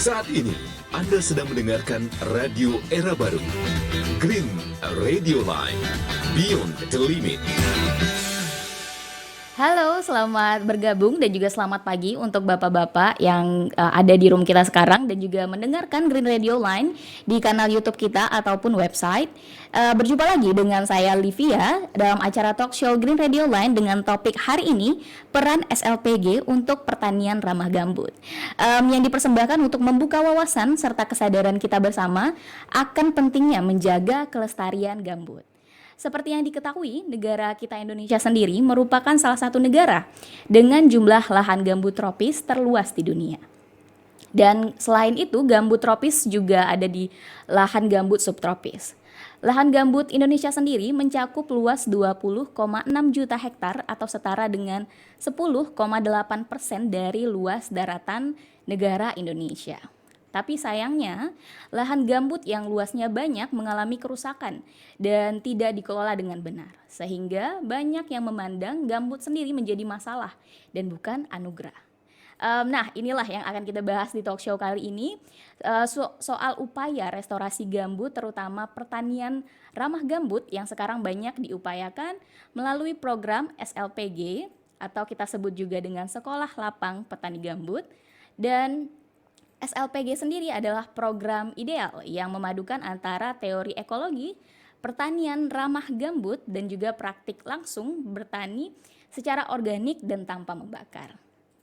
Saat ini, Anda sedang mendengarkan Radio Era Baru. Green Radio Line. Beyond the Limit. Halo, selamat bergabung dan juga selamat pagi untuk bapak-bapak yang ada di room kita sekarang dan juga mendengarkan Green Radio Line di kanal YouTube kita ataupun website. Berjumpa lagi dengan saya Livia dalam acara talk show Green Radio Line dengan topik hari ini, peran SLPG untuk pertanian ramah gambut. Yang dipersembahkan untuk membuka wawasan serta kesadaran kita bersama akan pentingnya menjaga kelestarian gambut. Seperti yang diketahui, negara kita Indonesia sendiri merupakan salah satu negara dengan jumlah lahan gambut tropis terluas di dunia. Dan selain itu, gambut tropis juga ada di lahan gambut subtropis. Lahan gambut Indonesia sendiri mencakup luas 20,6 juta hektar atau setara dengan 10,8% dari luas daratan negara Indonesia. Tapi sayangnya, lahan gambut yang luasnya banyak mengalami kerusakan dan tidak dikelola dengan benar. Sehingga banyak yang memandang gambut sendiri menjadi masalah dan bukan anugerah. Nah, inilah yang akan kita bahas di talk show kali ini, soal upaya restorasi gambut terutama pertanian ramah gambut yang sekarang banyak diupayakan melalui program SLPG atau kita sebut juga dengan Sekolah Lapang Petani Gambut. Dan SLPG sendiri adalah program ideal yang memadukan antara teori ekologi, pertanian ramah gambut, dan juga praktik langsung bertani secara organik dan tanpa membakar.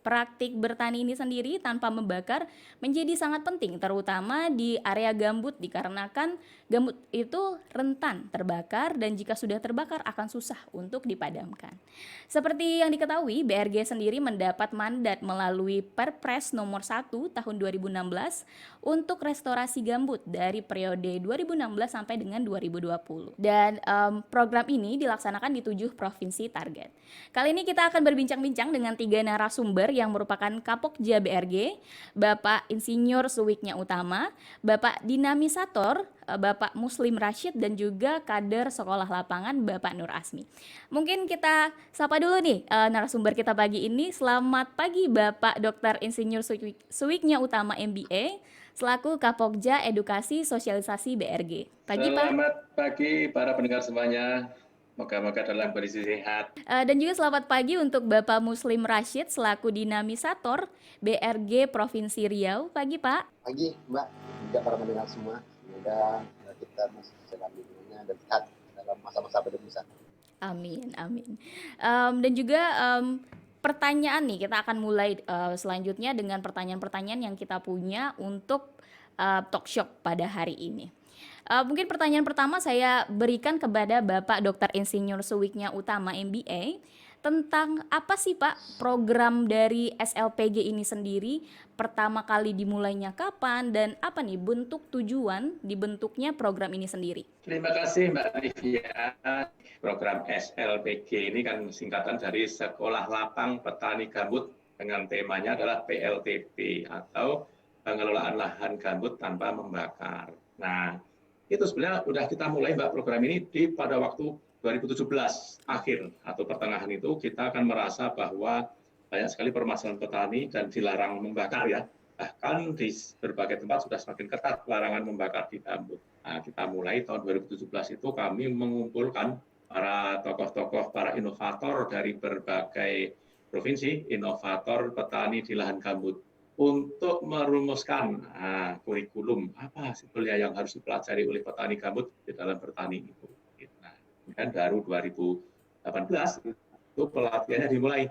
Praktik bertani ini sendiri tanpa membakar menjadi sangat penting terutama di area gambut dikarenakan gambut itu rentan terbakar dan jika sudah terbakar akan susah untuk dipadamkan. Seperti yang diketahui, BRG sendiri mendapat mandat melalui Perpres nomor 1 tahun 2016 untuk restorasi gambut dari periode 2016 sampai dengan 2020. Dan program ini dilaksanakan di 7 provinsi target. Kali ini kita akan berbincang-bincang dengan 3 narasumber yang merupakan Kapokja BRG, Bapak Insinyur Suwiknya Utama, Bapak Dinamisator, Bapak Muslim Rashid, dan juga kader sekolah lapangan Bapak Nur Asmi. Mungkin kita sapa dulu nih narasumber kita pagi ini. Selamat pagi Bapak Dr. Insinyur Suwiknya Utama MBA, selaku Kapokja Edukasi Sosialisasi BRG. Pagi Pak. Selamat pagi para pendengar semuanya. Moga-moga dalam kondisi sehat. Dan juga selamat pagi untuk Bapak Muslim Rashid selaku Dinamisator BRG Provinsi Riau. Pagi Pak. Pagi Mbak, juga para pendengar semua. Semoga kita masih dalam lingkungannya dan sehat dalam masa-masa pandemi saat ini. Amin, amin. Dan juga pertanyaan nih, kita akan mulai selanjutnya dengan pertanyaan-pertanyaan yang kita punya untuk talk show pada hari ini. Mungkin pertanyaan pertama saya berikan kepada Bapak Dr. Insinyur Suwiknya Utama MBA tentang apa sih Pak program dari SLPG ini sendiri, pertama kali dimulainya kapan dan apa nih bentuk tujuan dibentuknya program ini sendiri? Terima kasih Mbak Livia. Program SLPG ini kan singkatan dari Sekolah Lapang Petani Gambut dengan temanya adalah PLTB atau pengelolaan lahan gambut tanpa membakar. Nah, itu sebenarnya sudah kita mulai Mbak program ini pada waktu 2017 akhir atau pertengahan itu kita akan merasa bahwa banyak sekali permasalahan petani dan dilarang membakar ya. Bahkan di berbagai tempat sudah semakin ketat larangan membakar di gambut. Nah, kita mulai tahun 2017 itu kami mengumpulkan para tokoh-tokoh, para inovator dari berbagai provinsi, inovator petani di lahan gambut, untuk merumuskan kurikulum apa sebetulnya yang harus dipelajari oleh petani gambut di dalam bertani itu. Nah, kemudian baru 2018 itu pelatihannya dimulai.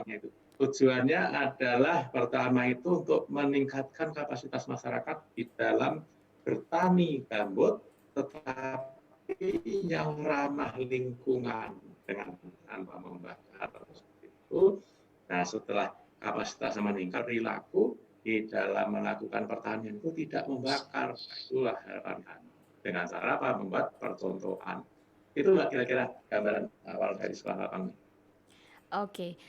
Itu tujuannya adalah pertama itu untuk meningkatkan kapasitas masyarakat di dalam bertani gambut, tetapi yang ramah lingkungan dengan tanpa membakar seperti itu. Nah, setelah kapasitas meningkat, perilaku di dalam melakukan pertanian itu tidak membakar. Itulah harapan kami. Dengan cara apa? Membuat percontohan. Itulah kira-kira gambaran awal dari sekolah lapang. Oke,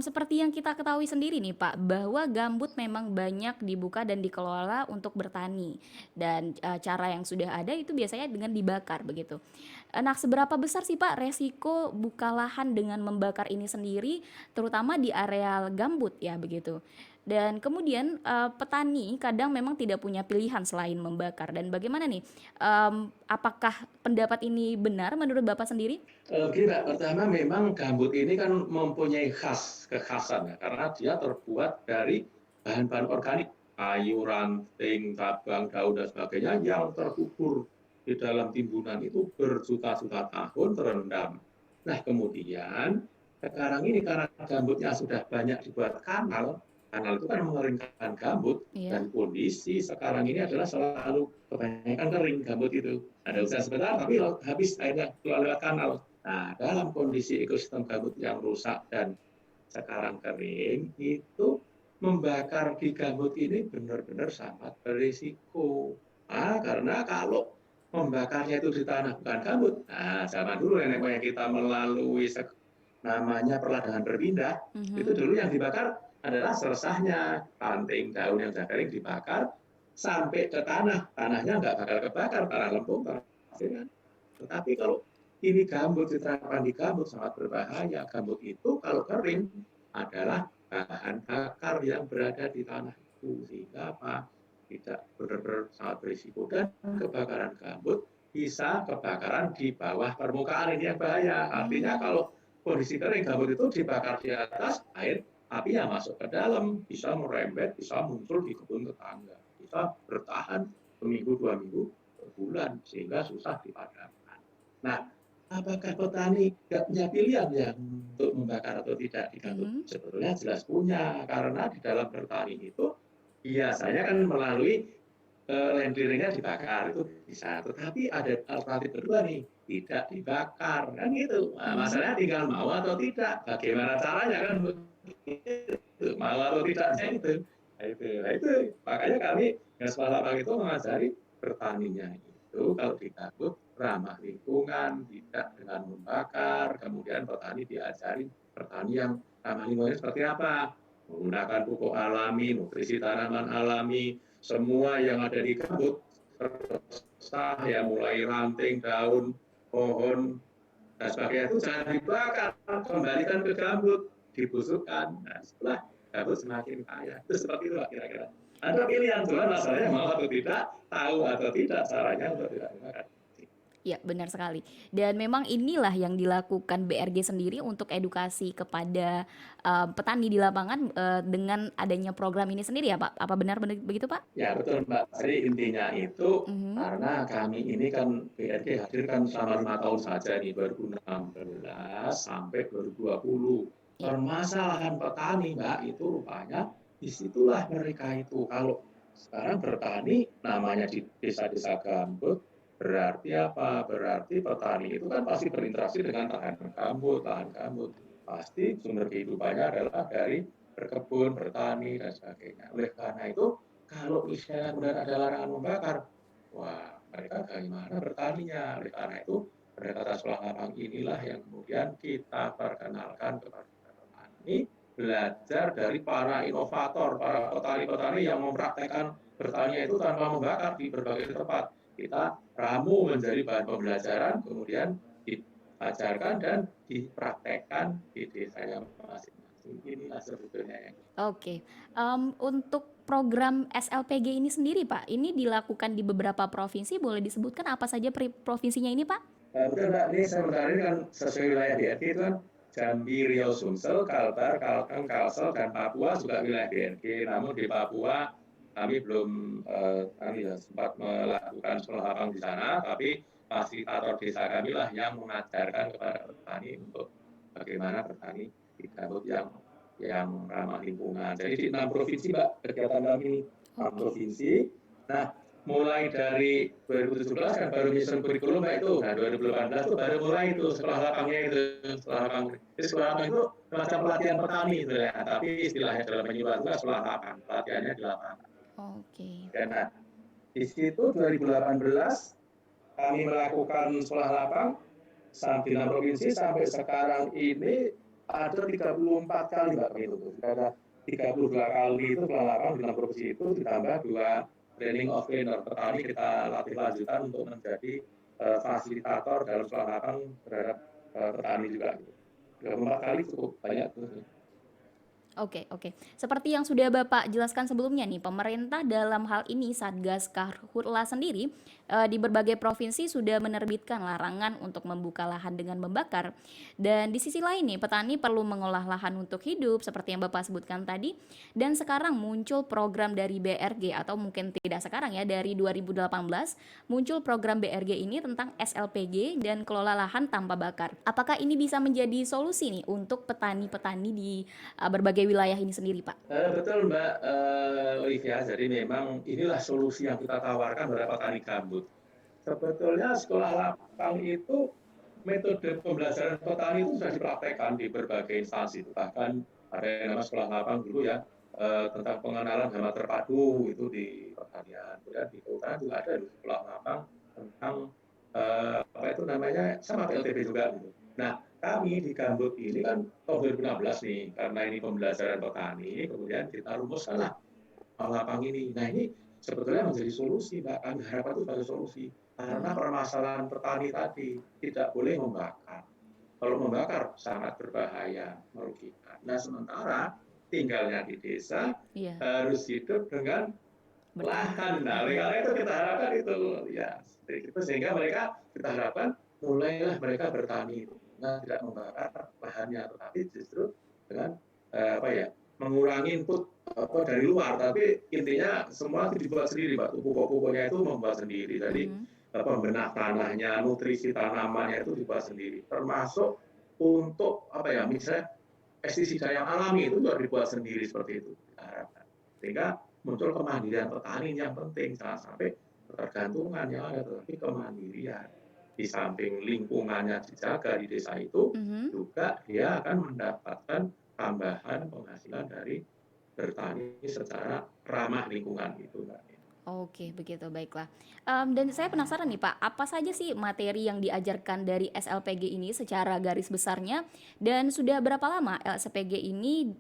seperti yang kita ketahui sendiri nih Pak, bahwa gambut memang banyak dibuka dan dikelola untuk bertani. Dan cara yang sudah ada itu biasanya dengan dibakar begitu. Nah, seberapa besar sih Pak resiko buka lahan dengan membakar ini sendiri, terutama di areal gambut ya begitu. Dan kemudian petani kadang memang tidak punya pilihan selain membakar. Dan bagaimana nih? Apakah pendapat ini benar menurut Bapak sendiri? Gini Mbak, pertama memang gambut ini kan mempunyai kekhasan ya, karena dia terbuat dari bahan-bahan organik, kayu, ranting, cabang, daun dan sebagainya yang terkubur di dalam timbunan itu berjuta-juta tahun terendam. Nah kemudian sekarang ini karena gambutnya sudah banyak dibuat kanal, kanal itu kan mengeringkan gambut, Iya. dan kondisi sekarang ini adalah selalu kebanyakan kering gambut itu. Ada usaha sebentar tapi habis airnya keluar lewat kanal. Nah, dalam kondisi ekosistem gambut yang rusak dan sekarang kering, itu membakar di gambut ini benar-benar sangat berisiko. Karena kalau membakarnya itu di tanah bukan gambut, zaman dulu nenek moyang kita melalui namanya perladangan berpindah, itu dulu yang dibakar adalah seresahnya, ranting, daun yang sudah kering dibakar sampai ke tanah, tanahnya nggak bakal kebakar, tanah lempung, tanah pasir kan. Tetapi kalau ini gambut diterapkan di gambut sangat berbahaya. Gambut itu kalau kering adalah bahan bakar yang berada di tanah itu, sehingga apa? Tidak benar-benar sangat berisiko, dan kebakaran gambut bisa kebakaran di bawah permukaan, ini yang bahaya. Artinya kalau kondisi kering gambut itu dibakar di atas air, api yang masuk ke dalam bisa merembet, bisa muncul di kebun tetangga, bisa bertahan seminggu, 2 minggu, sebulan, sehingga susah dipadamkan. Nah, apakah petani nggak punya pilihan ya untuk membakar atau tidak di gambut? Sebetulnya jelas punya, karena di dalam bertani itu biasanya kan melalui land clearingnya dibakar, itu bisa. Tetapi ada alternatif kedua nih, tidak dibakar, kan gitu. Nah, masalahnya tinggal mau atau tidak. Bagaimana caranya kan begitu, mau atau tidaknya itu. Nah, itu makanya kami Sekolah Lapang itu mengajari bertaninya itu kalau di gambut ramah lingkungan, tidak dengan membakar. Kemudian petani diajari bertani yang ramah lingkungan seperti apa, menggunakan pupuk alami, nutrisi tanaman alami, semua yang ada di gambut, sah ya, mulai ranting, daun, pohon, dan sebagainya itu jangan dibakar, kembalikan ke gambut, dibusukkan. Nah, setelah gambut semakin kaya. Itu seperti itu kira-kira. Ada pilihan, Tuhan masalahnya mau atau tidak, tahu atau tidak caranya untuk tidak dibakar. Ya, benar sekali. Dan memang inilah yang dilakukan BRG sendiri untuk edukasi kepada petani di lapangan dengan adanya program ini sendiri ya Pak? Apa benar begitu Pak? Ya betul Mbak. Jadi intinya itu karena kami ini kan BRG hadir kan selama 5 tahun saja nih, 2016 sampai 2020. Ya. Permasalahan petani Mbak itu rupanya disitulah mereka itu. Kalau sekarang bertani namanya di desa-desa gambut, berarti apa? Berarti petani itu kan pasti berinteraksi dengan lahan gambut. Pasti sumber kehidupannya adalah dari berkebun, bertani, dan sebagainya. Oleh karena itu, kalau misalnya benar ada larangan membakar, wah mereka bagaimana bertaninya? Oleh karena itu, pendekatan Sekolah Lapang inilah yang kemudian kita perkenalkan kepada petani, belajar dari para inovator, para petani-petani yang mempraktekkan bertani itu tanpa membakar di berbagai tempat. Kita ramu menjadi bahan pembelajaran, kemudian diajarkan dan dipraktekkan di desanya masing-masing. Inilah sebetulnya yang Oke. Untuk program SLPG ini sendiri Pak, ini dilakukan di beberapa provinsi, boleh disebutkan apa saja provinsinya ini Pak? betul Mbak, ini sementara ini kan sesuai wilayah BRG itu kan Jambi, Riau, Sumsel, Kalbar, Kalteng, Kalsel, dan Papua juga wilayah BRG. Namun di Papua kami belum kami sempat melakukan sekolah lapang di sana, tapi fasilitator desa kami lah yang mengajarkan kepada petani untuk bagaimana bertani di gambut yang ramah lingkungan. Jadi di 6 provinsi Mbak kegiatan kami, 6 provinsi. Nah, mulai dari 2017 kan baru menyusun kurikulum Mbak itu. Nah, 2018 itu baru mulai itu sekolah lapangnya itu. Sekolah lapang. Jadi sekolah lapang itu semacam pelatihan petani sebenarnya, tapi istilahnya dalam penyuluhan itu sekolah lapang, pelatihannya di lapangan. Oke. Dan nah, di situ 2018 kami melakukan sekolah lapang di 6 provinsi sampai sekarang ini ada 34 kali Mbak itu. Ada 32 kali itu sekolah lapang di 6 provinsi itu, ditambah 2 training of trainer petani kita latih lanjutan untuk menjadi fasilitator dalam sekolah lapang terhadap petani juga. 34 kali cukup banyak tuh. Oke, oke. Seperti yang sudah Bapak jelaskan sebelumnya nih, pemerintah dalam hal ini Satgas Karhutla sendiri di berbagai provinsi sudah menerbitkan larangan untuk membuka lahan dengan membakar. Dan di sisi lain nih, petani perlu mengolah lahan untuk hidup seperti yang Bapak sebutkan tadi. Dan sekarang muncul program dari BRG atau mungkin tidak sekarang ya, dari 2018 muncul program BRG ini tentang SLPG dan kelola lahan tanpa bakar. Apakah ini bisa menjadi solusi nih untuk petani-petani di berbagai wilayah ini sendiri, Pak? Betul Mbak Olivia, jadi memang inilah solusi yang kita tawarkan kepada petani gambut. Sebetulnya sekolah lapang itu metode pembelajaran petani itu sudah dipraktekkan di berbagai instansi. Bahkan ada yang nama sekolah lapang dulu ya, tentang pengenalan hama terpadu itu di pertanian. Kemudian di kehutanan juga ada di sekolah lapang tentang apa itu namanya sama PLTP juga gitu. Nah, kami di Gambut ini kan tahun 2016 nih, karena ini pembelajaran petani, kemudian kita rumuskanlah lapang ini. Nah, ini sebetulnya menjadi solusi, Mbak. Kami harapkan itu sebagai solusi. Karena permasalahan petani tadi tidak boleh membakar. Kalau membakar sangat berbahaya, merugikan. Nah, sementara tinggalnya di desa Iya, harus hidup dengan lahan. Nah, oleh karena itu kita harapkan itu ya seperti itu, sehingga mereka kita harapkan mulailah mereka bertani nah tidak membakar lahannya, tetapi justru dengan apa ya mengurangi input apa dari luar, tapi intinya semua itu dibuat sendiri, Pak. Pupuk-pupuknya itu membuat sendiri. Jadi pembenah tanahnya, nutrisi tanamannya itu dibuat sendiri. Termasuk untuk apa ya misalnya pestisida yang alami itu juga dibuat sendiri seperti itu. Kita harapkan. Sehingga muncul kemandirian petani yang penting, jangan sampai ketergantungan yang ada, tetapi kemandirian. Di samping lingkungannya dijaga di desa itu, juga dia akan mendapatkan tambahan penghasilan dari bertani secara ramah lingkungan itu, Mbak. Oke, begitu, baiklah. Dan saya penasaran nih Pak, apa saja sih materi yang diajarkan dari SLPG ini secara garis besarnya, dan sudah berapa lama SLPG ini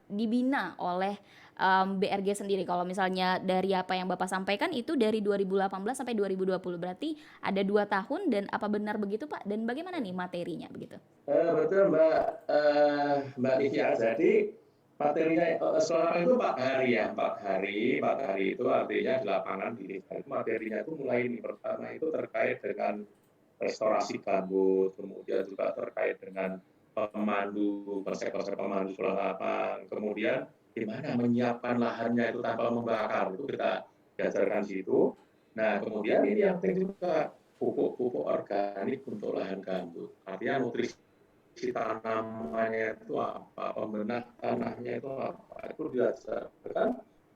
dibina oleh BRG sendiri? Kalau misalnya dari apa yang Bapak sampaikan itu dari 2018 sampai 2020, berarti ada 2 tahun, dan apa benar begitu Pak? Dan bagaimana nih materinya begitu? Betul Mbak Nivia. Jadi materinya selama itu 4 hari ya, 4 hari itu artinya di lapangan di desa itu materinya itu mulai ini pertama itu terkait dengan restorasi gambut, kemudian juga terkait dengan pemandu konsep-konsep pemandu sekolah lapang, kemudian gimana menyiapkan lahannya itu tanpa membakar itu kita diajarkan di situ. Nah kemudian ini yang penting juga pupuk-pupuk organik untuk lahan gambut, artinya nutrisi tanamannya itu apa, pembenah tanahnya itu apa, itu diajarkan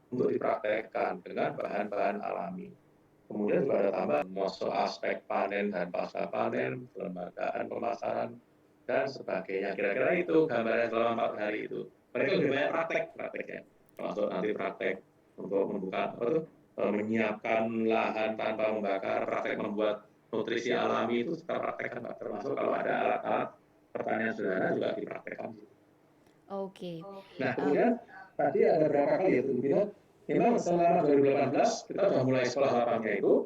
untuk dipraktekkan dengan bahan-bahan alami. Kemudian juga ada tambah masuk aspek panen dan pasca panen, kelembagaan pemasaran, dan sebagainya. Kira-kira itu gambaran selama 4 hari itu. Mereka lebih banyak prakteknya, termasuk nanti praktek untuk membuka menyiapkan lahan tanpa membakar, praktek membuat nutrisi alami itu kita praktekkan, termasuk kalau ada alat-alat pertanian sederhana juga dipraktekkan. Oke. Nah kemudian tadi ada berapa kali ya Tuh, memang selama 2018 kita sudah mulai sekolah lapangnya itu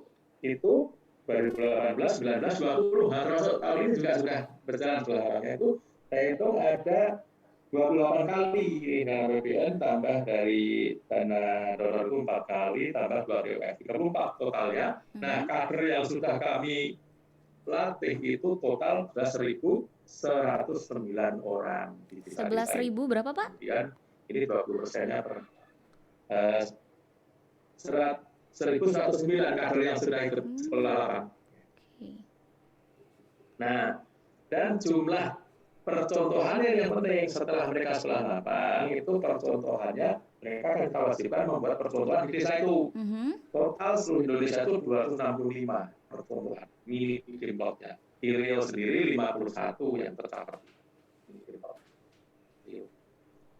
2018, 19, 20, nah, termasuk tahun ini juga sudah berjalan sekolah lapangnya itu, saya hitung ada 28 kali dana BPN tambah dari dana donor itu 4 kali tambah 2 BUF, 34 totalnya. Nah kader yang sudah kami latih itu total sudah 1.109 orang di desa. 11.000 berapa Pak? Kemudian ini 20%-nya per 1.109 kader yang sudah ikut sekolah lapang. Nah, dan jumlah percontohannya yang penting setelah mereka sekolah lapang itu percontohannya mereka akan kita wajibkan membuat percontohan di desa itu. Total seluruh Indonesia itu 265 percontohan mini green plot-nya. Di Riau sendiri 51 yang tercatat.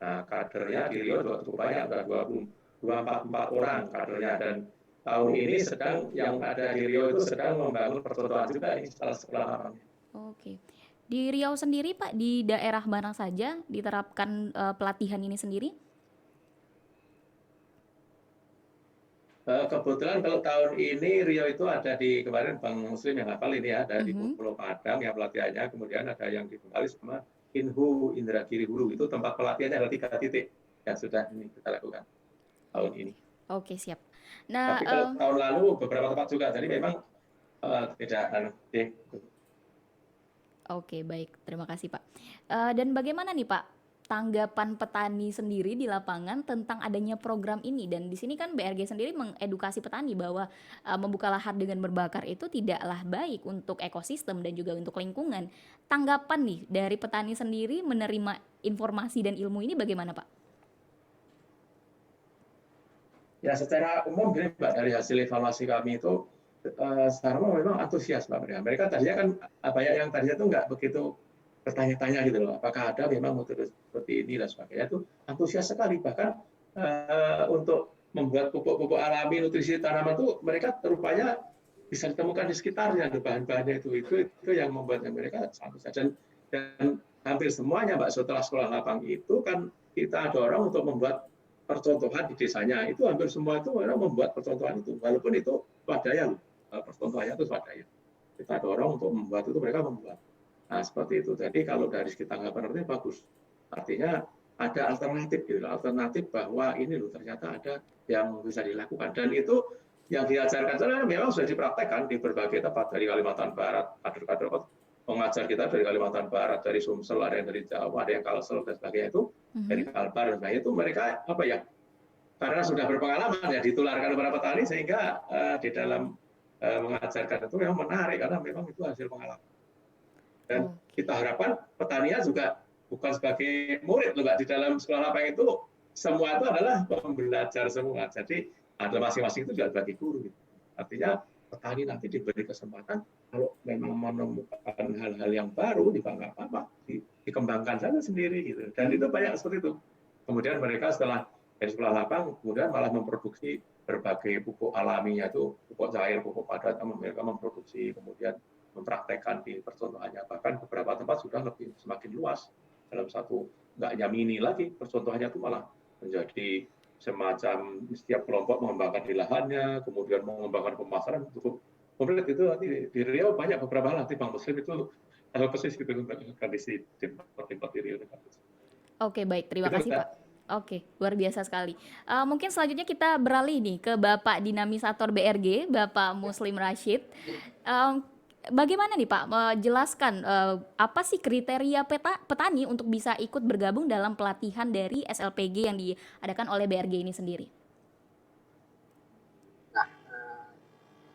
Nah, kadernya di Riau juga cukup banyak, ada 244 orang kadernya, dan tahun ini sedang yang ada di Riau itu sedang membangun percontohan juga ini setelah sekolah lapangnya. Oke. Di Riau sendiri Pak, di daerah mana saja diterapkan pelatihan ini sendiri? Kebetulan kalau tahun ini Riau itu ada di kemarin Bang Muslim yang hafal ini ya, ada di Pulau Padang yang pelatihannya, kemudian ada yang di Bengkalis sama Inhu Indragiri Hulu, itu tempat pelatihannya ada 3 titik yang sudah ini kita lakukan tahun ini. Oke, siap. Nah, Tapi kalau tahun lalu beberapa tempat juga, jadi memang tidak oke, baik. Terima kasih, Pak. Dan bagaimana nih, Pak, tanggapan petani sendiri di lapangan tentang adanya program ini? Dan di sini kan BRG sendiri mengedukasi petani bahwa membuka lahan dengan berbakar itu tidaklah baik untuk ekosistem dan juga untuk lingkungan. Tanggapan nih dari petani sendiri menerima informasi dan ilmu ini bagaimana, Pak? Ya, secara umum gini Mbak, dari hasil evaluasi kami itu secara umum memang antusias Mbak mereka. Mereka tadinya kan banyak yang tadinya tuh nggak begitu bertanya-tanya gitu loh, apakah ada memang metode seperti ini dan sebagainya, itu antusias sekali. Bahkan untuk membuat pupuk-pupuk alami nutrisi tanaman itu mereka rupanya bisa ditemukan di sekitarnya bahan-bahannya itu yang membuatnya mereka antusias. Dan hampir semuanya Mbak setelah sekolah lapang itu kan kita dorong untuk membuat percontohan di desanya. Itu hampir semua itu mereka membuat percontohan itu, walaupun itu swadaya loh, percontohannya itu swadaya. Kita dorong untuk membuat itu, mereka membuat. Nah, seperti itu. Jadi kalau dari segi tanggapan artinya bagus. Artinya ada alternatif gitu, alternatif bahwa ini loh ternyata ada yang bisa dilakukan. Dan itu yang diajarkan sana memang sudah dipraktekkan di berbagai tempat, dari Kalimantan Barat, kader-kader pengajar kita dari Kalimantan Barat, dari Sumsel, ada yang dari Jawa, ada yang Kalsel dan sebagainya itu, dari Kalbar dan sebagainya itu mereka apa ya? Karena sudah berpengalaman ya ditularkan kepada petani sehingga di dalam mengajarkan itu memang menarik karena memang itu hasil pengalaman. Dan kita harapkan petaninya juga bukan sebagai murid loh Mbak, di dalam sekolah lapang itu semua itu adalah pembelajar semua. Jadi ada masing-masing itu juga sebagai guru. Gitu. Artinya petani nanti diberi kesempatan kalau memang menemukan hal-hal yang baru di nggak apa-apa, dikembangkan saja sendiri gitu. Dan itu banyak seperti itu. Kemudian mereka setelah dari sekolah lapang kemudian malah memproduksi berbagai pupuk alaminya itu pupuk cair, pupuk padat, mereka memproduksi kemudian mempraktekkan di percontohannya, bahkan beberapa tempat sudah lebih semakin luas dalam satu, nggak hanya mini lagi, percontohannya itu malah menjadi semacam setiap kelompok mengembangkan di lahannya, kemudian mengembangkan pemasaran cukup komplit. Itu nanti di Riau banyak beberapa hal, nanti Bang Muslim itu persis gitu kondisi tempat di Riau. Oke, baik, terima kasih Pak. Oke, luar biasa sekali. Mungkin selanjutnya kita beralih nih ke Bapak Dinamisator BRG, Bapak Muslim Rashid. Bagaimana nih Pak menjelaskan apa sih kriteria petani untuk bisa ikut bergabung dalam pelatihan dari SLPG yang diadakan oleh BRG ini sendiri? Nah,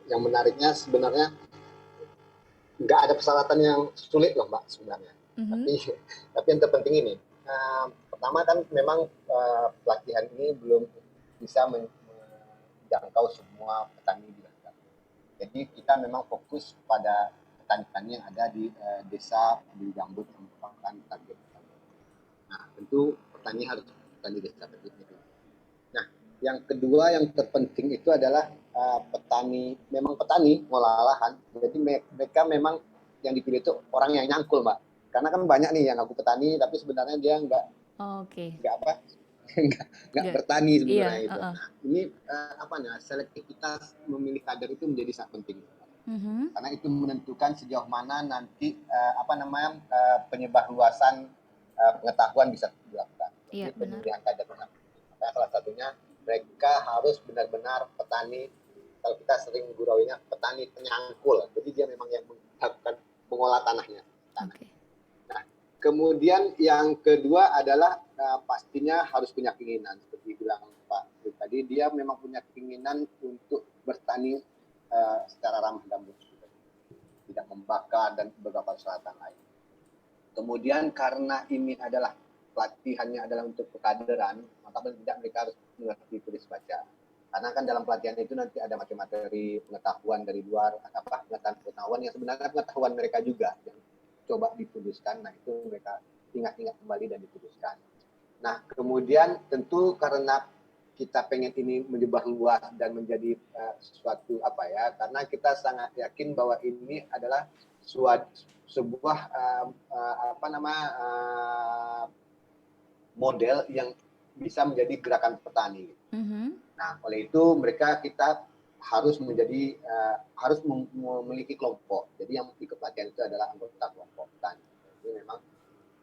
yang menariknya sebenarnya nggak ada persyaratan yang sulit loh Mbak sebenarnya. Tapi yang terpenting ini, pertama kan memang pelatihan ini belum bisa menjangkau semua petani di Langkat. Jadi kita memang fokus pada petani-petani yang ada di desa di Gambut yang merupakan target. Nah, tentu petani harus petani desa tertentu. Nah, yang kedua yang terpenting itu adalah petani mengolah lahan. Jadi mereka memang yang dipilih itu orang yang nyangkul, Mbak. Karena kan banyak nih yang ngaku petani tapi sebenarnya dia nggak bertani sebenarnya itu. Nah, ini selektivitas memilih kader itu menjadi sangat penting. Karena itu menentukan sejauh mana nanti penyebar luasan pengetahuan bisa dilakukan. Iya, pemilihan kader benar. Maka salah satunya mereka harus benar-benar petani, kalau kita sering gurauinya petani penyangkul. Jadi dia memang yang melakukan mengolah tanahnya. Nah, kemudian yang kedua adalah pastinya harus punya keinginan. Seperti bilang Pak tadi, dia memang punya keinginan untuk bertani secara ramah gambut, tidak membakar dan beberapa persyaratan lain. Kemudian karena ini adalah pelatihannya adalah untuk pekaderan, maka paling tidak mereka harus mengerti tulis baca. Karena kan dalam pelatihan itu nanti ada materi pengetahuan dari luar, pengetahuan yang sebenarnya pengetahuan mereka juga yang coba dituliskan. Nah, itu mereka ingat-ingat kembali dan dituliskan. Nah, kemudian tentu karena kita pengen ini menyebar luas dan menjadi sesuatu karena kita sangat yakin bahwa ini adalah sebuah model yang bisa menjadi gerakan petani. Nah, oleh itu kita harus memiliki kelompok. Jadi yang ikut pelatihan itu adalah anggota kelompok petani. Jadi memang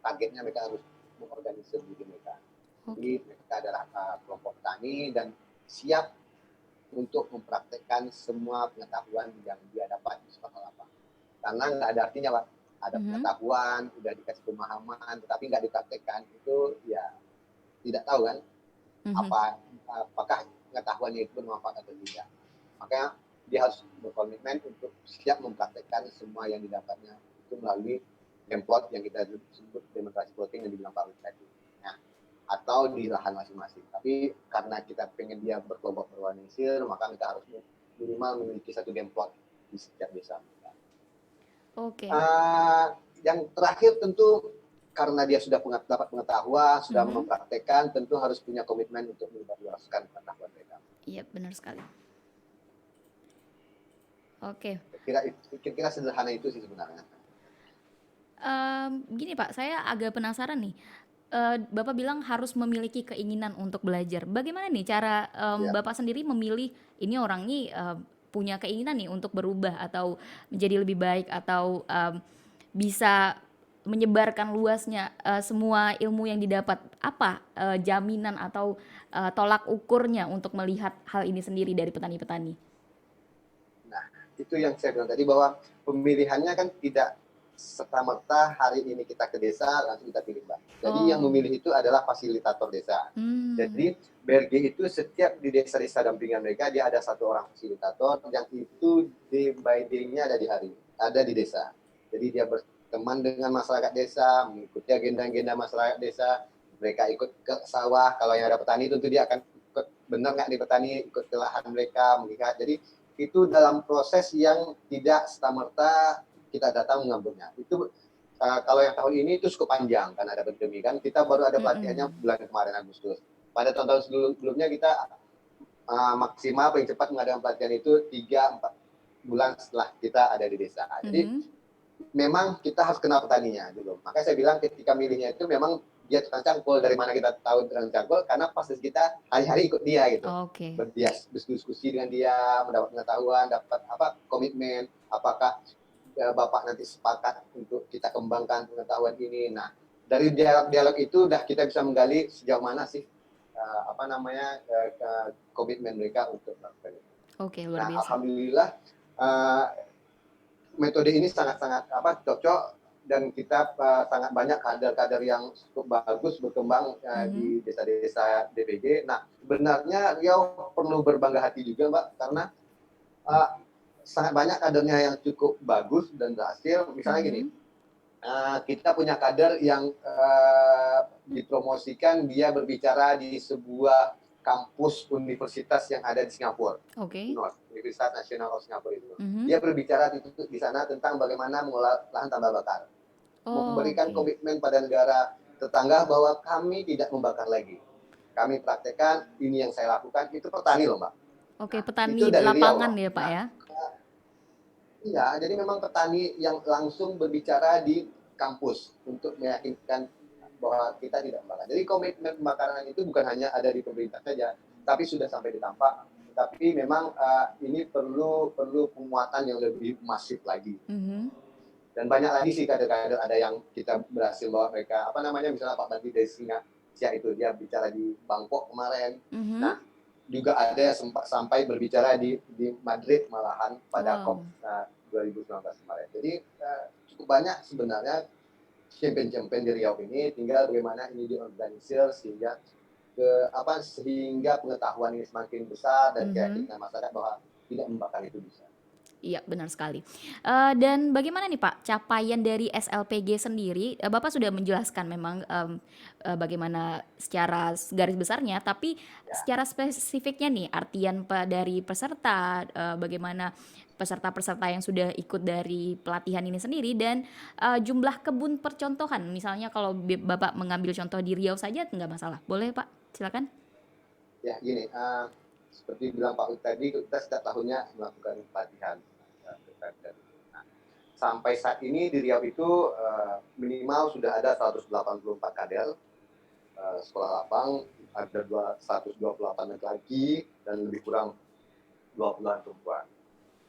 targetnya mereka harus mengorganisir diri mereka. Jadi mereka adalah kelompok petani dan siap untuk mempraktekkan semua pengetahuan yang dia dapat di sekolah lapangan. Karena nggak ada artinya, Pak. Ada pengetahuan, udah dikasih pemahaman, tetapi nggak dipraktekkan, itu ya tidak tahu kan apakah pengetahuannya itu bermanfaat atau tidak. Makanya dia harus berkomitmen untuk siap mempraktekkan semua yang didapatnya itu melalui template yang kita sebut demonstrasi plotting yang dibilang Pak Wid tadi. Nah, atau di lahan masing-masing. Tapi karena kita pengen dia berkelompok berorganisir, maka kita harus minimal memiliki satu template di setiap desa. Oke. Yang terakhir tentu karena dia sudah dapat pengetahuan, sudah mempraktekkan, tentu harus punya komitmen untuk menyebarluaskan pengetahuan mereka. Iya, benar sekali. Oke. Kira-kira sederhana itu sih sebenarnya. Gini Pak, saya agak penasaran nih. Bapak bilang harus memiliki keinginan untuk belajar. Bagaimana nih cara Bapak sendiri memilih ini orang ini punya keinginan nih untuk berubah atau menjadi lebih baik atau bisa menyebarkan luasnya semua ilmu yang didapat? Apa jaminan atau tolak ukurnya untuk melihat hal ini sendiri dari petani-petani? Nah, itu yang saya bilang tadi, bahwa pemilihannya kan tidak serta-merta hari ini kita ke desa langsung kita pilih, Mbak. Jadi yang memilih itu adalah fasilitator desa. Jadi BRG itu setiap di desa-desa dampingan mereka dia ada satu orang fasilitator yang itu day by day-nya ada di desa. Jadi dia berteman dengan masyarakat desa, mengikuti agenda-agenda masyarakat desa. Mereka ikut ke sawah, kalau yang ada petani tentu dia akan ikut, benar nggak di petani, ikut ke lahan mereka, melihat. Jadi itu dalam proses yang tidak serta-merta kita datang mengambilnya. Itu kalau yang tahun ini itu cukup panjang kan ada pandemi kan. Kita baru ada pelatihannya bulan kemarin Agustus. Pada tahun-tahun sebelumnya kita maksimal paling cepat mengadakan pelatihan itu 3-4 bulan setelah kita ada di desa. Jadi memang kita harus kenal petaninya dulu. Makanya saya bilang ketika milihnya itu memang dia tukang cangkul. Dari mana kita tahu tukang cangkul? Karena proses kita hari-hari ikut dia gitu. Berdiskusi dengan dia, mendapat pengetahuan, dapat komitmen, apakah Bapak nanti sepakat untuk kita kembangkan pengetahuan ini. Nah, dari dialog itu udah kita bisa menggali sejauh mana sih komitmen mereka untuk melakukan itu. Luar biasa. Alhamdulillah metode ini sangat-sangat cocok dan kita sangat banyak kader-kader yang cukup bagus berkembang di desa-desa DPG. Nah, sebenarnya Riau perlu berbangga hati juga, Mbak, karena sangat banyak kadernya yang cukup bagus dan berhasil. Misalnya gini, kita punya kader yang dipromosikan dia berbicara di sebuah kampus universitas yang ada di Singapura, Universitas Nasional of Singapura itu. Dia berbicara di sana tentang bagaimana mengolah lahan tambah bakar, memberikan komitmen pada negara tetangga bahwa kami tidak membakar lagi. Kami praktekkan, ini yang saya lakukan, itu petani loh, Mbak. Petani lapangan ya, Pak ya? Iya, jadi memang petani yang langsung berbicara di kampus untuk meyakinkan bahwa kita tidak membakar. Jadi komitmen pembakaran itu bukan hanya ada di pemerintah saja, tapi sudah sampai di tampak. Tapi memang ini perlu penguatan yang lebih masif lagi. Dan banyak lagi sih kader-kader, ada yang kita berhasil bawa mereka, misalnya Pak Bandi dari Singapura itu dia bicara di Bangkok kemarin. Nah, juga ada yang sampai berbicara di Madrid malahan pada COP 2019 kemarin. Jadi cukup banyak sebenarnya champion-champion di Riau ini, tinggal bagaimana ini diorganisir sehingga sehingga pengetahuan ini semakin besar dan keyakinan masyarakat bahwa tidak membakar itu bisa. Iya, benar sekali. Dan bagaimana nih Pak, capaian dari SLPG sendiri? Bapak sudah menjelaskan memang bagaimana secara garis besarnya, tapi secara spesifiknya nih, artian dari peserta, bagaimana peserta-peserta yang sudah ikut dari pelatihan ini sendiri, dan jumlah kebun percontohan. Misalnya kalau Bapak mengambil contoh di Riau saja, nggak masalah. Boleh Pak, silakan. Ya, gini, seperti bilang Pak Wid tadi, kita setiap tahunnya melakukan pelatihan. Nah, sampai saat ini di Riau itu minimal sudah ada 184 kader sekolah lapang, ada 128 laki-laki dan lebih kurang 20-an perempuan.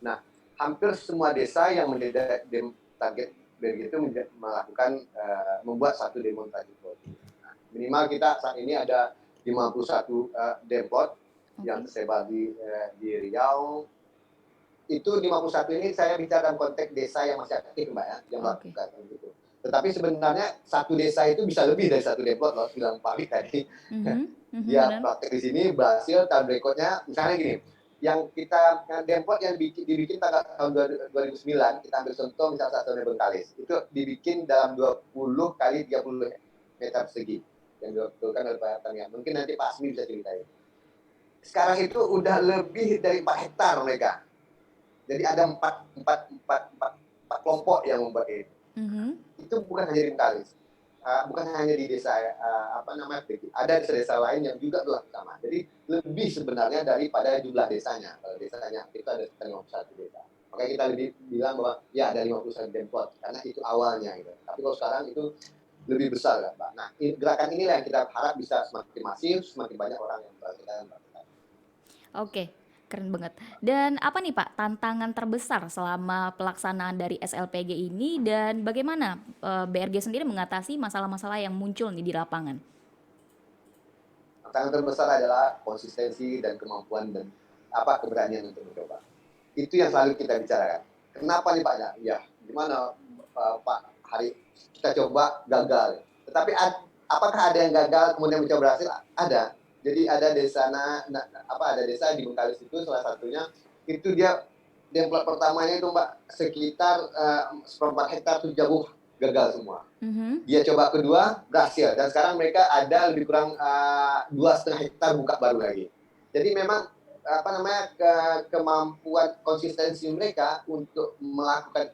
Nah, hampir semua desa yang target begitu melakukan membuat satu demonstrasi voting. Nah, minimal kita saat ini ada 51 depot yang tersebar di Riau. Itu 51 ini saya bicara dalam konteks desa yang masih aktif, Mbak, ya, yang melakukan gitu. Tetapi sebenarnya satu desa itu bisa lebih dari satu depot loh, bilang Pak Wik tadi. Dia praktek di sini berhasil, tahun berikutnya misalnya gini, yang depot yang dibikin tahun 2009, kita ambil contoh misalnya satunya Bengkalis, itu dibikin dalam 20 kali 30 meter persegi yang dilakukan oleh Pak Tania. Mungkin nanti Pak Asmi bisa ceritain. Sekarang itu udah lebih dari 4 hektar mereka. Jadi ada empat kelompok yang membuat itu. Itu bukan hanya di Bengkalis, bukan hanya di desa ada desa-desa lain yang juga telah sama. Jadi lebih sebenarnya daripada jumlah desanya. Kalau desanya itu ada 51 desa. Makanya kita lebih bilang bahwa ya ada 51 depot karena itu awalnya gitu. Tapi kalau sekarang itu lebih besar kan, Pak. Nah, gerakan inilah yang kita harap bisa semakin masif, semakin banyak orang yang melakukan. Oke, keren banget. Dan apa nih Pak tantangan terbesar selama pelaksanaan dari SLPG ini dan bagaimana BRG sendiri mengatasi masalah-masalah yang muncul nih di lapangan? Tantangan terbesar adalah konsistensi dan kemampuan dan keberanian untuk mencoba. Itu yang selalu kita bicarakan. Kenapa nih Pak? Ya, gimana Pak Hari kita coba gagal. Tetapi apakah ada yang gagal kemudian mencoba berhasil? Ada. Jadi ada desa di Bengkalis itu salah satunya itu dia demplat pertamanya itu Mbak sekitar 1/4 hektar itu jauh gagal semua. Dia coba kedua berhasil dan sekarang mereka ada lebih kurang 2,5 hektar buka baru lagi. Jadi memang kemampuan konsistensi mereka untuk melakukan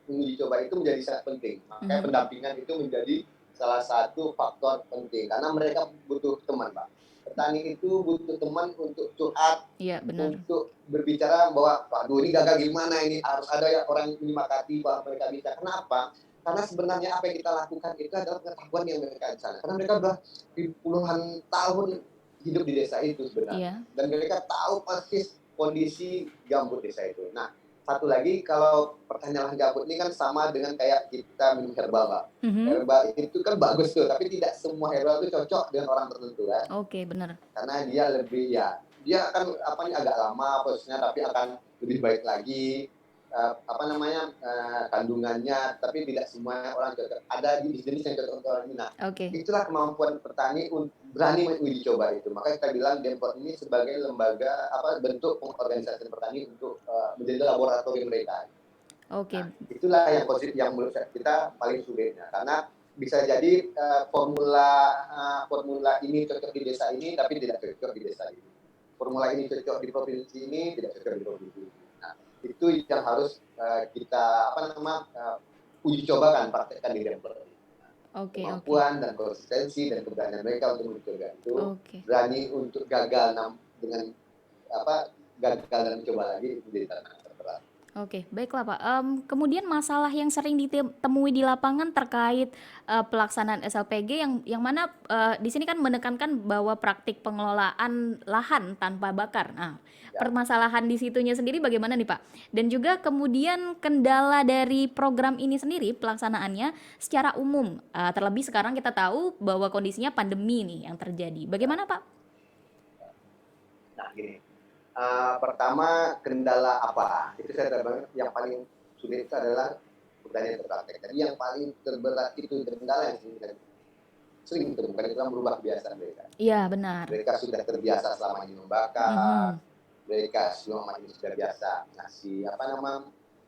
menguji coba itu menjadi sangat penting. Makanya pendampingan itu menjadi salah satu faktor penting karena mereka butuh teman, Pak. Petani itu butuh teman untuk curhat, untuk berbicara bahwa waduh ini gagal gimana ini, harus ada orang yang menyemangati bahwa mereka bisa. Kenapa? Karena sebenarnya apa yang kita lakukan itu adalah pengetahuan yang mereka di sana. Karena mereka sudah puluhan tahun hidup di desa itu sebenarnya. Dan mereka tahu persis kondisi gambut desa itu. Nah, satu lagi kalau pertanyaan gambut ini kan sama dengan kayak kita minum herbal, Pak. Herbal itu kan bagus tuh, tapi tidak semua herbal itu cocok dengan orang tertentu kan. Oke, benar. Karena dia lebih dia akan agak lama prosesnya tapi akan lebih baik lagi kandungannya, tapi tidak semua orang cocok. Ada jenis-jenis yang cocok untuk orang ini. Nah, itulah kemampuan petani berani menguji coba itu. Makanya kita bilang Dempot ini sebagai lembaga bentuk organisasi petani untuk menjadi laboratorium mereka. Nah, itulah yang menurut kita paling sulitnya karena bisa jadi formula ini cocok di desa ini tapi tidak cocok di desa ini. Formula ini cocok di provinsi ini tidak cocok di provinsi ini. Nah, itu yang harus kita uji cobakan, praktekkan di Dempot. Kemampuan dan konsistensi dan keberanian mereka untuk mencoba itu berani untuk gagal dengan gagal dan mencoba lagi itu jadi tantangan terberat. Baiklah Pak. Kemudian masalah yang sering ditemui di lapangan terkait pelaksanaan SLPG yang mana di sini kan menekankan bahwa praktik pengelolaan lahan tanpa bakar. Nah, permasalahan di situnya sendiri bagaimana nih Pak? Dan juga kemudian kendala dari program ini sendiri pelaksanaannya secara umum. Terlebih sekarang kita tahu bahwa kondisinya pandemi nih yang terjadi. Bagaimana Pak? Nah, gini. Pertama kendala apa? Itu saya terbangun yang paling sulit itu adalah pertanyaan terpraktek. Jadi yang paling terberat itu kendala yang sering ditemukan itu kan berubah kebiasaan mereka. Iya benar. Mereka sudah terbiasa selama ini membakar, mereka selama ini sudah biasa ngasih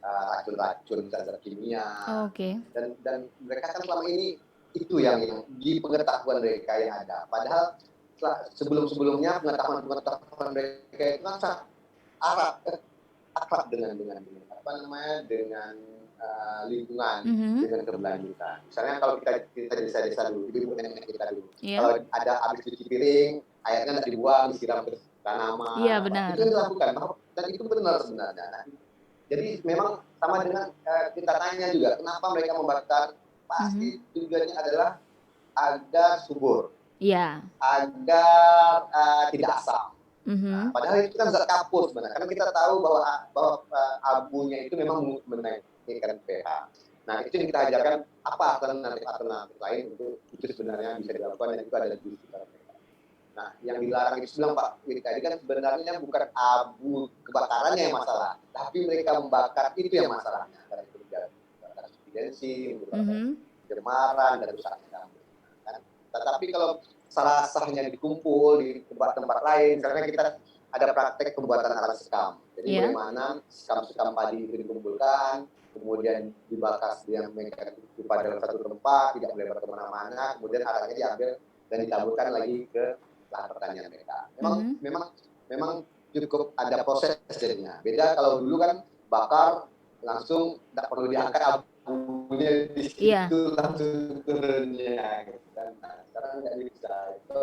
racun-racun zat kimia. Dan mereka kan selama ini itu yang di pengetahuan mereka yang ada. Padahal sebelum-sebelumnya pengetahuan mereka itu kan sangat akrab dengan lingkungan, dengan keberlanjutan. Misalnya kalau kita desa-desa dulu, ibu nenek kita dulu, kalau ada habis cuci piring, airnya tidak dibuang, disiram ke tanaman. Iya benar. Itu yang dilakukan, dan itu benar sebenarnya. Jadi memang sama dengan kita tanya juga, kenapa mereka membakar? Pasti tujuannya adalah agar subur. Agar tidak asam. Padahal itu kan zat kapur sebenarnya. Karena kita tahu bahwa abunya itu memang menaikkan pH. Nah, itu yang kita ajarkan apa alternatif lain untuk itu sebenarnya bisa dilakukan dan itu ada di sekitar mereka. Nah, yang dilarang itu bilang Pak Widi tadi kan sebenarnya bukan abu kebakarannya yang masalah, tapi mereka membakar itu yang masalahnya. Karena itu menjadi subsidensi, pencemaran dan rusaknya. Kan? Tetapi kalau salah sahnya dikumpul di tempat-tempat lain, karena kita ada praktek pembuatan alat sekam. Jadi bagaimana sekam-sekam padi itu dikumpulkan, kemudian dibakar yang mereka pada dalam satu tempat, tidak melebar kemana-mana, kemudian arahnya diambil dan ditaburkan lagi ke lahan pertanian mereka. Memang cukup ada proses jadinya. Beda kalau dulu kan bakar langsung tidak perlu diangkat abunya di situ langsung turunnya. Nah, sekarang nggak bisa itu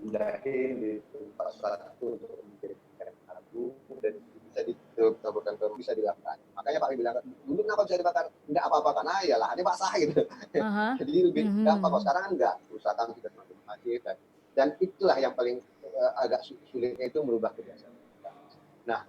pindahin di tempat suatu untuk menjadikan abu dan bisa ditaburkan ke bisa dilakukan. Makanya Pak bilang dulu kenapa bisa dibakar? Enggak apa-apa karena ya lahannya basah gitu. Jadi lebih gampang. Kalau sekarang kan enggak, usahakan sudah semakin masif dan itulah yang paling agak sulitnya itu merubah kebiasaan. Nah,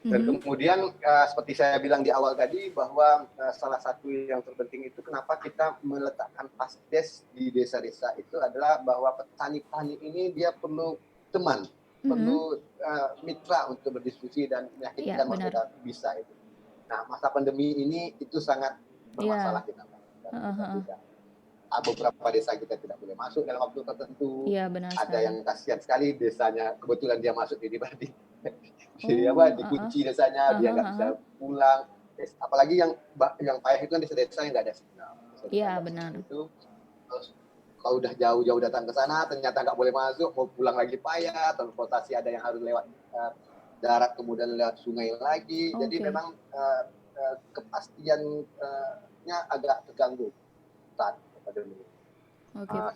dan kemudian seperti saya bilang di awal tadi bahwa salah satu yang terpenting itu kenapa kita meletakkan pasdes di desa-desa itu adalah bahwa petani-petani ini dia perlu teman, perlu mitra untuk berdiskusi dan meyakinkan mereka bisa itu. Nah, masa pandemi ini itu sangat bermasalah kita. Beberapa desa kita tidak boleh masuk dalam waktu tertentu. Ada yang kasihan sekali desanya kebetulan dia masuk di dibanding dikunci desanya, dia nggak bisa pulang. Apalagi yang payah itu kan desa-desa yang nggak ada sinyal. Iya benar. Itu kalau udah jauh-jauh datang ke sana ternyata nggak boleh masuk, mau pulang lagi payah, transportasi ada yang harus lewat darat kemudian lewat sungai lagi. Jadi memang kepastiannya agak terganggu saat pandemi.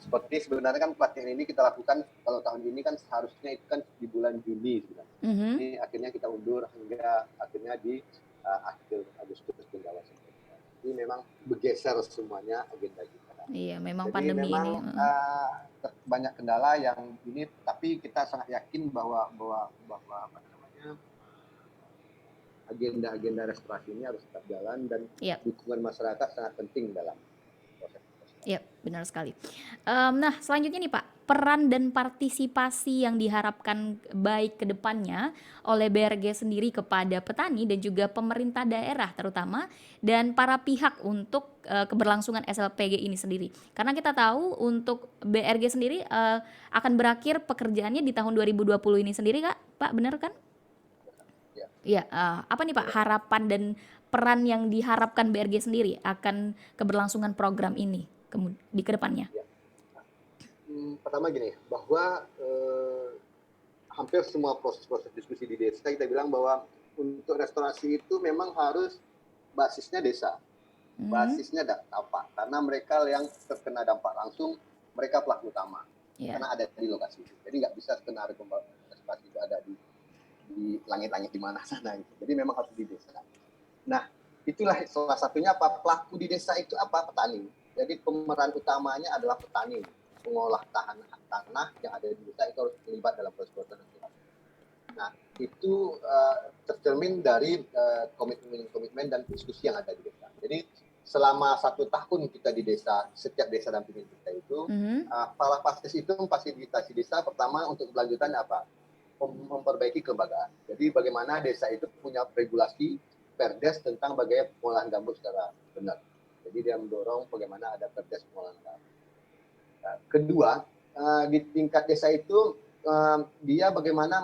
Seperti sebenarnya kan pelatihan ini kita lakukan kalau tahun ini kan seharusnya itu kan di bulan Juli sebenarnya. Ini akhirnya kita undur hingga akhirnya di akhir Agustus hingga awal September. Ini memang bergeser semuanya agenda kita. Iya, memang jadi pandemi memang, ini banyak kendala yang ini, tapi kita sangat yakin bahwa apa namanya agenda-agenda restorasi ini harus tetap jalan dan dukungan masyarakat sangat penting dalam proses. Ya, benar sekali. Nah, selanjutnya nih Pak, peran dan partisipasi yang diharapkan baik ke depannya oleh BRG sendiri kepada petani dan juga pemerintah daerah terutama dan para pihak untuk keberlangsungan SLPG ini sendiri. Karena kita tahu untuk BRG sendiri akan berakhir pekerjaannya di tahun 2020 ini sendiri Kak, Pak, benar kan? Ya, apa nih Pak harapan dan peran yang diharapkan BRG sendiri akan keberlangsungan program ini di kedepannya? Pertama gini, bahwa hampir semua proses-proses diskusi di desa kita bilang bahwa untuk restorasi itu memang harus basisnya desa, basisnya dampak, karena mereka yang terkena dampak langsung, mereka pelaku utama, karena ada di lokasi itu. Jadi nggak bisa skenario restorasi itu ada di langit-langit di mana sana gitu. Jadi memang harus di desa. Nah, itulah salah satunya apa, pelaku di desa itu apa, petani. Jadi pemeran utamanya adalah petani, pengolah tanah yang ada di desa itu harus terlibat dalam proses restorasi. Nah, itu tercermin dari komitmen dan diskusi yang ada di desa. Jadi selama 1 tahun kita di desa, setiap desa dampingan kita itu, para pasdes itu memfasilitasi desa pertama untuk kelanjutan apa? Memperbaiki kelembagaan. Jadi bagaimana desa itu punya regulasi perdes tentang bagaimana pengolahan gambut secara benar. Jadi dia mendorong bagaimana ada perdes pengolahan gambut. Nah, kedua, di tingkat desa itu dia bagaimana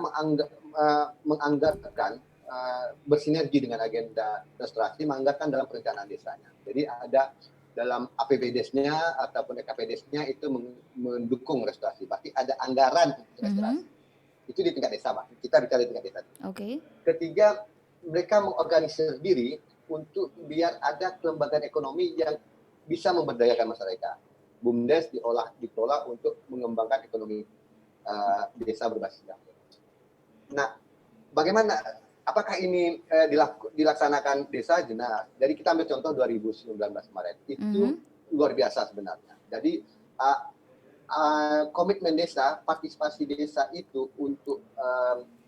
menganggarkan bersinergi dengan agenda restorasi, menganggarkan dalam perencanaan desanya. Jadi ada dalam APBDes-nya ataupun EKPDes-nya itu mendukung restorasi. Pasti ada anggaran restorasi. Itu di tingkat desa, Pak. Kita bicara di tingkat desa. Ketiga, mereka mengorganisir diri untuk biar ada kelembagaan ekonomi yang bisa memberdayakan masyarakat. BUMDes dikelola untuk mengembangkan ekonomi desa berbasis gambut. Nah, bagaimana? Apakah ini dilaksanakan desa? Nah, jadi kita ambil contoh 2019 kemarin. Itu luar biasa sebenarnya. Jadi komitmen desa, partisipasi desa itu untuk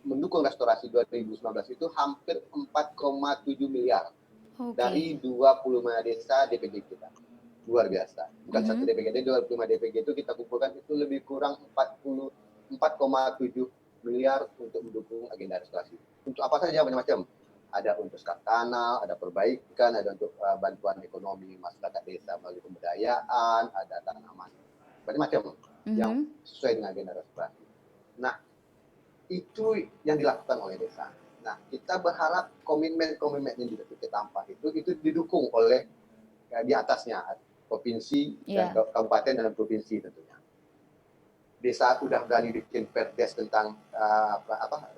mendukung restorasi 2019 itu hampir 4,7 miliar. Oke. dari 25 desa DPG kita. Luar biasa. Bukan satu DPG, dari 25 DPG itu kita kumpulkan itu lebih kurang 4,7 miliar untuk mendukung agenda restorasi. Untuk apa saja macam-macam. Ada untuk skak tanah, ada perbaikan, ada untuk bantuan ekonomi masyarakat desa melalui pemberdayaan, ada tanaman, macam-macam yang sesuai dengan agenda restorasi. Nah, itu yang dilakukan oleh desa. Nah, kita berharap komitmen-komitmen yang kita tampak itu didukung oleh di atasnya provinsi dan kabupaten dan provinsi tentunya. Desa sudah berani bikin perdes tentang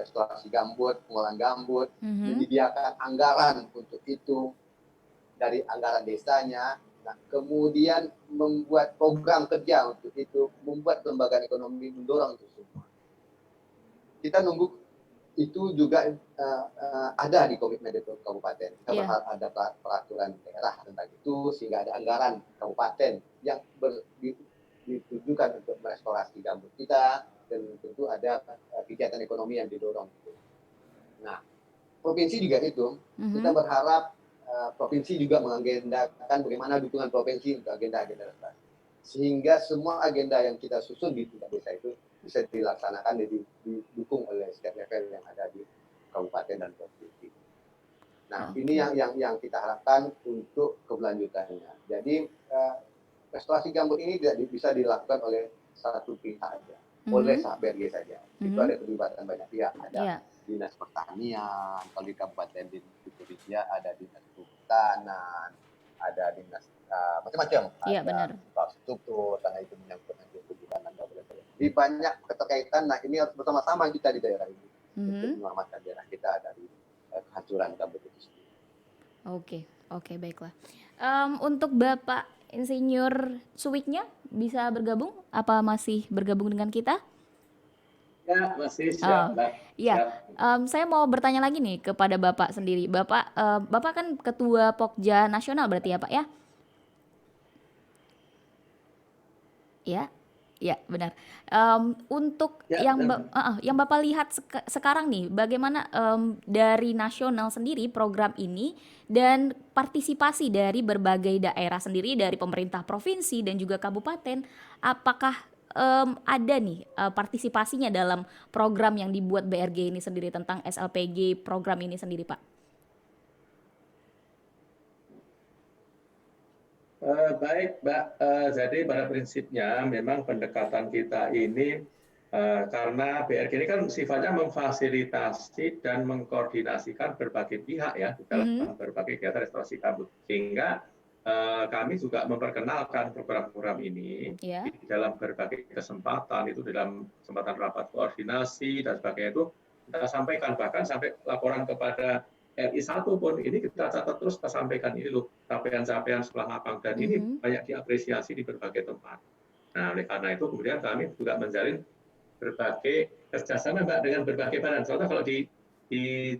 restorasi gambut, pengolahan gambut, menyediakan anggaran untuk itu dari anggaran desanya. Nah, kemudian membuat program kerja untuk itu, membuat lembaga ekonomi mendorong itu semua. Kita nunggu itu juga ada di komitmen itu kabupaten. Kita berharap ada peraturan daerah tentang itu sehingga ada anggaran kabupaten yang ditujukan untuk merestorasi gambut kita dan tentu ada kegiatan ekonomi yang didorong. Nah, provinsi juga itu kita berharap provinsi juga mengagendakan bagaimana dukungan provinsi untuk agenda-agenda restorasi. Sehingga semua agenda yang kita susun di tingkat desa itu bisa dilaksanakan dan didukung oleh setiap level yang ada di kabupaten dan provinsi. Nah, ini yang kita harapkan untuk keberlanjutannya. Jadi restorasi gambut ini tidak bisa dilakukan oleh satu pihak saja, oleh BRG saja. Itu ada keterlibatan banyak pihak. Ada dinas pertanian, kalau di kabupaten di provinsi ada dinas kehutanan, ada dinas macam-macam. Iya, ada benar. infrastruktur, karena itu menyangkut nanti kehutanan. Jadi banyak keterkaitan. Nah, ini harus bersama-sama kita di daerah ini untuk menyelamatkan daerah kita dari kehancuran gambut itu sendiri. Oke, baiklah. Untuk Bapak Insinyur Suwiknya bisa bergabung? Apa masih bergabung dengan kita? Ya, masih siap. Iya, saya mau bertanya lagi nih kepada Bapak sendiri. Bapak kan Ketua Pokja Nasional berarti ya Pak ya? Ya, benar. Untuk yang Bapak lihat sekarang nih, bagaimana dari nasional sendiri program ini dan partisipasi dari berbagai daerah sendiri, dari pemerintah provinsi dan juga kabupaten, apakah ada nih partisipasinya dalam program yang dibuat BRG ini sendiri tentang SLPG program ini sendiri, Pak? Baik, Mbak. Jadi pada prinsipnya memang pendekatan kita ini karena BRG ini kan sifatnya memfasilitasi dan mengkoordinasikan berbagai pihak ya di dalam berbagai kegiatan restorasi gambut. Sehingga kami juga memperkenalkan program-program ini di dalam berbagai kesempatan, itu dalam kesempatan rapat koordinasi dan sebagainya itu kita sampaikan, bahkan sampai laporan kepada RI 1 pun ini kita catat terus, kita sampaikan ini loh capaian-capaian setelah lapang, dan ini banyak diapresiasi di berbagai tempat. Nah, oleh karena itu kemudian kami juga menjalin berbagai kerjasama Mbak dengan berbagai badan. Contoh kalau di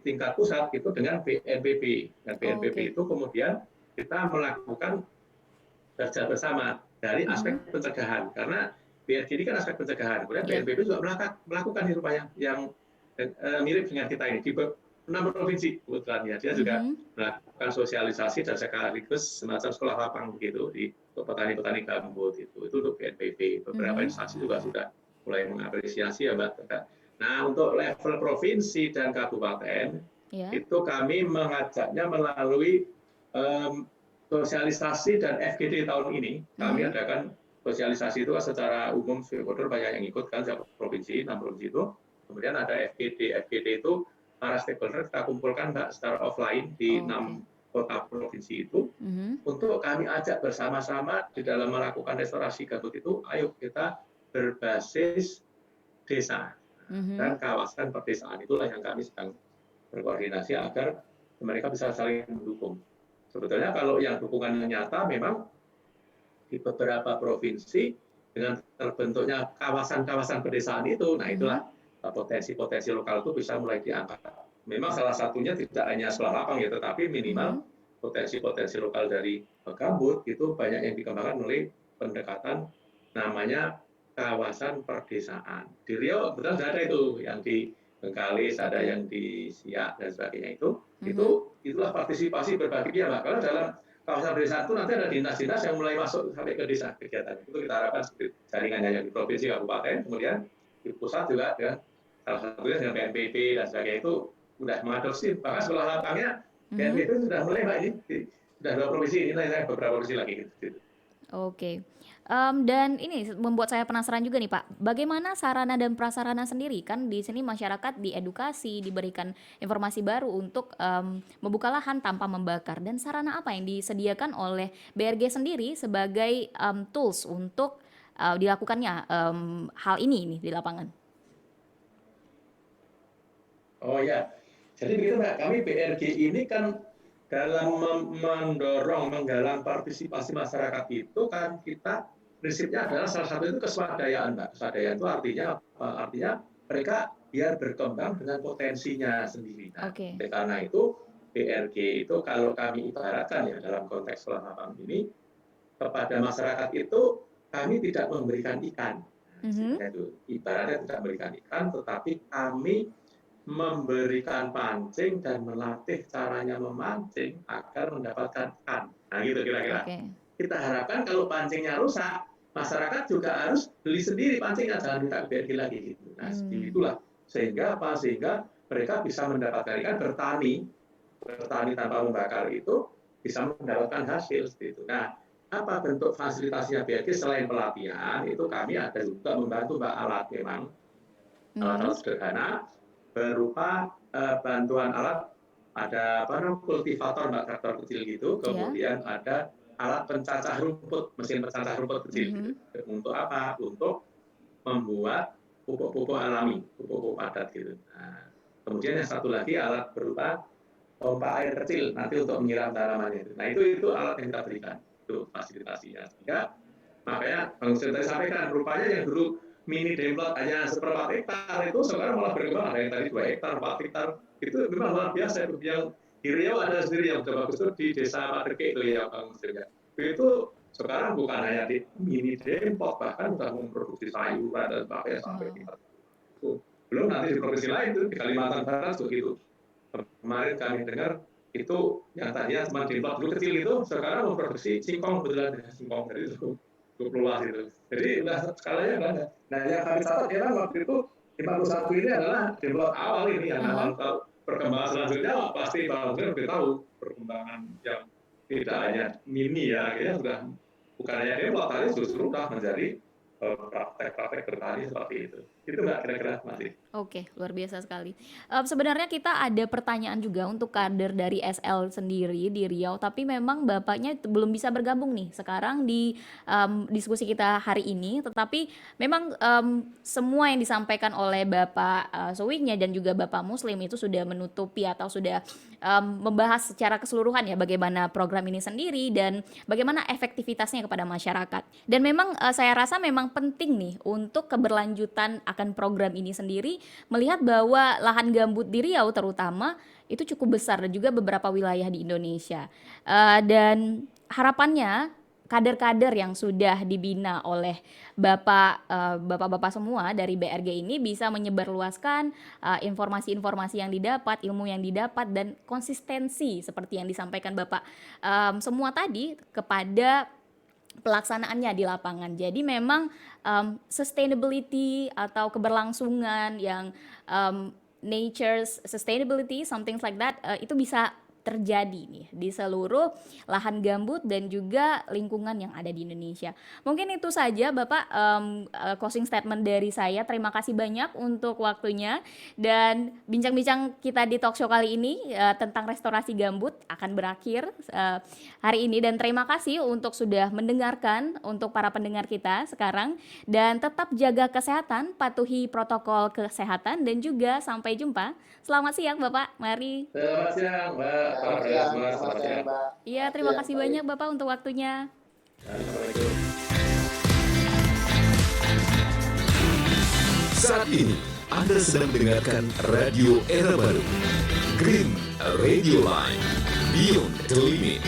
tingkat pusat itu dengan BNPB, dan BNPB itu kemudian kita melakukan kerja bersama dari aspek pencegahan, karena BRG ini kan aspek pencegahan. Kemudian BNPB juga melakukan di rupanya yang mirip dengan kita ini di 6 provinsi kebetulan ya. Dia juga melakukan sosialisasi dan sekaligus semacam sekolah lapang begitu untuk petani-petani gambut itu untuk BNPB. Beberapa instansi juga sudah mulai mengapresiasi ya Mbak. Nah, untuk level provinsi dan kabupaten itu kami mengajaknya melalui sosialisasi dan FGD tahun ini. Kami adakan sosialisasi itu secara umum, stakeholder banyak yang ikut kan, provinsi, 6 provinsi itu. Kemudian ada FGD. FGD itu para stakeholder kita kumpulkan Mbak secara offline di 6 kota provinsi itu untuk kami ajak bersama-sama di dalam melakukan restorasi gambut itu. Ayo kita berbasis desa dan kawasan perdesaan, itulah yang kami sedang berkoordinasi agar mereka bisa saling mendukung. Sebetulnya kalau yang dukungannya nyata memang di beberapa provinsi dengan terbentuknya kawasan-kawasan perdesaan itu, nah itulah potensi-potensi lokal itu bisa mulai diangkat. Memang salah satunya tidak hanya sekolah lapang ya, tetapi minimal potensi-potensi lokal dari gambut itu banyak yang dikembangkan melalui pendekatan namanya kawasan perdesaan. Di Riau betul sudah ada itu yang di Bengkalis, ada yang di Siak dan sebagainya itulah partisipasi berbagai pihak. Kalau dalam kawasan desa itu nanti ada dinas-dinas yang mulai masuk sampai ke desa kegiatan itu kita harapkan seperti jaringannya yang di provinsi, kabupaten, kemudian di pusat juga ya salah satunya dengan BNPB dan sebagainya itu sudah mengadopsi, bahkan sekolah lapangnya BNPB sudah mulai Mbak ini sudah 2 provinsi ini beberapa provinsi lagi gitu. Oke. Dan ini membuat saya penasaran juga nih Pak, bagaimana sarana dan prasarana sendiri? Kan di sini masyarakat diedukasi, diberikan informasi baru untuk membuka lahan tanpa membakar. Dan sarana apa yang disediakan oleh BRG sendiri sebagai tools untuk dilakukannya hal ini di lapangan? Oh ya, jadi begitu Mbak, kami BRG ini kan dalam mendorong, menggalang partisipasi masyarakat itu kan kita prinsipnya adalah salah satu itu keswadayaan Mbak. Keswadayaan itu artinya apa? Artinya mereka biar berkembang dengan potensinya sendiri. Nah, karena itu BRG itu kalau kami ibaratkan ya dalam konteks sekolah lapang ini kepada masyarakat itu kami tidak memberikan ikan. Itu ibaratnya tidak memberikan ikan, tetapi kami memberikan pancing dan melatih caranya memancing agar mendapatkan ikan. Nah gitu kira-kira. Kita harapkan kalau pancingnya rusak, masyarakat juga harus beli sendiri pancingnya, jangan minta BRG lagi gitu. Nah itulah sehingga apa? Sehingga mereka bisa mendapatkan ikan, bertani tanpa membakar itu bisa mendapatkan hasil seperti itu. Nah apa bentuk fasilitasinya BRG selain pelatihan itu kami ada juga membantu Mbak alat memang alat sederhana berupa bantuan alat, ada kultivator Mbak, traktor kecil gitu, kemudian ada alat pencacah rumput, mesin pencacah rumput kecil gitu. Untuk apa? Untuk membuat pupuk-pupuk alami, pupuk-pupuk padat gitu. Nah, kemudian yang satu lagi alat berupa pompa air kecil nanti untuk menyiram tanamannya. Nah itu alat yang kita berikan, itu fasilitasinya. Sehingga makanya Bang Hussein tadi sampaikan, rupanya yang dulu mini demplot hanya 1/4 hektar itu sekarang malah berkembang, ada yang tadi 2 hektar, 4 hektar, itu memang luar biasa. Yang di Riau ada sendiri yang sudah bagus itu di desa Paderke itu ya Bang Hussein. Itu sekarang bukan hanya di mini demplot, bahkan sudah memproduksi sayuran dan sebagainya sampai itu. Belum nanti di provinsi lain itu di Kalimantan Barat begitu. Kemarin kami dengar itu yang tadinya cuma demplot dulu kecil itu sekarang memproduksi singkong, kebetulan singkong dari itu. Luas itu. Jadi udah skalanya banyak. Nah yang kami catat memang waktu itu 51 ini adalah demplot awal ini, yang awal perkembangan selanjutnya pasti Bang Hussein lebih tahu perkembangan yang tidak hanya mini ya, akhirnya sudah bukan hanya demplot, tadi justru sudah menjadi praktek-praktek bertani seperti itu. Itu Mbak kira-kira masih. Oke, luar biasa sekali. Sebenarnya kita ada pertanyaan juga untuk kader dari SL sendiri di Riau, tapi memang Bapaknya belum bisa bergabung nih sekarang di diskusi kita hari ini. Tetapi memang semua yang disampaikan oleh Bapak Soewignya dan juga Bapak Muslim itu sudah menutupi atau sudah membahas secara keseluruhan ya bagaimana program ini sendiri dan bagaimana efektivitasnya kepada masyarakat. Dan memang saya rasa memang penting nih untuk keberlanjutan akan program ini sendiri, melihat bahwa lahan gambut di Riau terutama itu cukup besar dan juga beberapa wilayah di Indonesia. Dan harapannya kader-kader yang sudah dibina oleh bapak-bapak semua dari BRG ini bisa menyebarluaskan informasi-informasi yang didapat, ilmu yang didapat, dan konsistensi seperti yang disampaikan Bapak semua tadi kepada pelaksanaannya di lapangan. Jadi memang sustainability atau keberlangsungan yang nature's sustainability, something like that, itu bisa terjadi nih di seluruh lahan gambut dan juga lingkungan yang ada di Indonesia. Mungkin itu saja Bapak closing statement dari saya. Terima kasih banyak untuk waktunya, dan bincang-bincang kita di talk show kali ini tentang restorasi gambut akan berakhir hari ini, dan terima kasih untuk sudah mendengarkan untuk para pendengar kita sekarang, dan tetap jaga kesehatan, patuhi protokol kesehatan, dan juga sampai jumpa. Selamat siang Bapak, mari. Selamat siang Mbak. Selamat siang Mbak. Iya, terima kasih banyak Bapak untuk waktunya. Saat ini Anda sedang mendengarkan Radio Era Baru, Green Radio Line, Beyond the Limit.